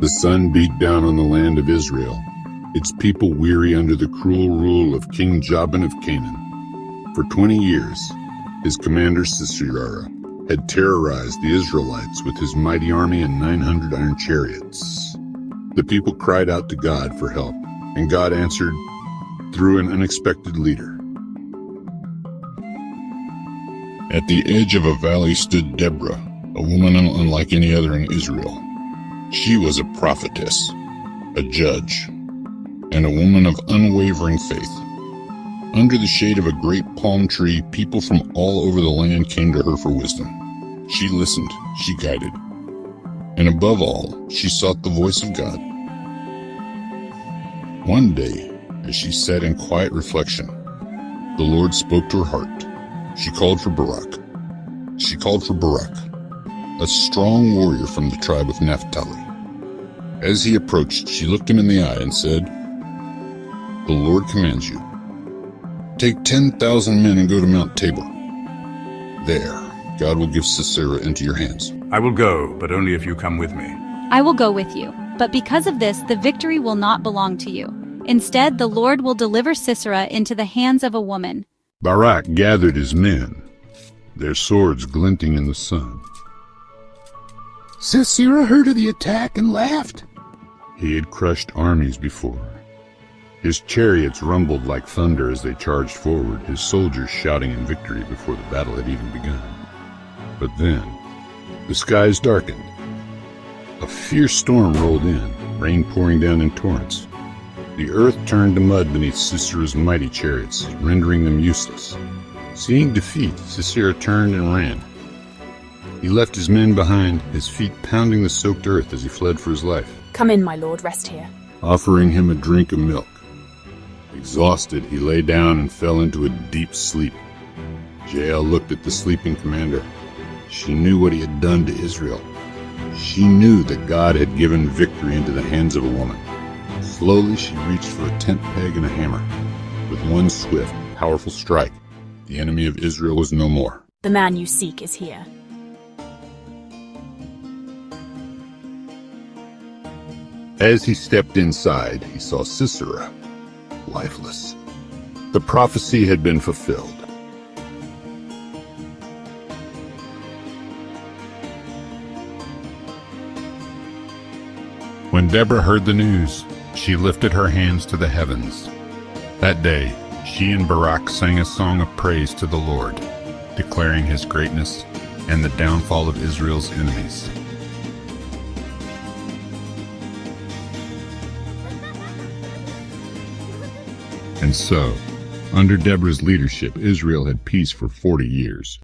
The sun beat down on the land of Israel, its people weary under the cruel rule of King Jabin of Canaan. For 20 years, his commander Sisera had terrorized the Israelites with his mighty army and 900 iron chariots. The people cried out to God for help, and God answered through an unexpected leader. At the edge of a valley stood Deborah, a woman unlike any other in Israel. She was a prophetess, a judge, and a woman of unwavering faith. Under the shade of a great palm tree, people from all over the land came to her for wisdom. She listened, she guided, and above all, she sought the voice of God. One day, as she sat in quiet reflection, the Lord spoke to her heart. She called for Barak. She called for Barak, a strong warrior from the tribe of Naphtali. As he approached, she looked him in the eye and said, "The Lord commands you. Take 10,000 men and go to Mount Tabor. There, God will give Sisera into your hands." I will go, but only if you come with me. I will go with you, but because of this, the victory will not belong to you. Instead, the Lord will deliver Sisera into the hands of a woman. Barak gathered his men, their swords glinting in the sun. Sisera heard of the attack and laughed. He had crushed armies before. His chariots rumbled like thunder as they charged forward, his soldiers shouting in victory before the battle had even begun. But then, the skies darkened. A fierce storm rolled in, rain pouring down in torrents. The earth turned to mud beneath Sisera's mighty chariots, rendering them useless. Seeing defeat, Sisera turned and ran. He left his men behind, his feet pounding the soaked earth as he fled for his life. Come in, my lord, rest here. Offering him a drink of milk. Exhausted, he lay down and fell into a deep sleep. Jael looked at the sleeping commander. She knew what he had done to Israel. She knew that God had given victory into the hands of a woman. Slowly, she reached for a tent peg and a hammer. With one swift, powerful strike, the enemy of Israel was no more. The man you seek is here. As he stepped inside, he saw Sisera, lifeless. The prophecy had been fulfilled. When Deborah heard the news, she lifted her hands to the heavens. That day, she and Barak sang a song of praise to the Lord, declaring his greatness and the downfall of Israel's enemies. And so, under Deborah's leadership, Israel had peace for 40 years.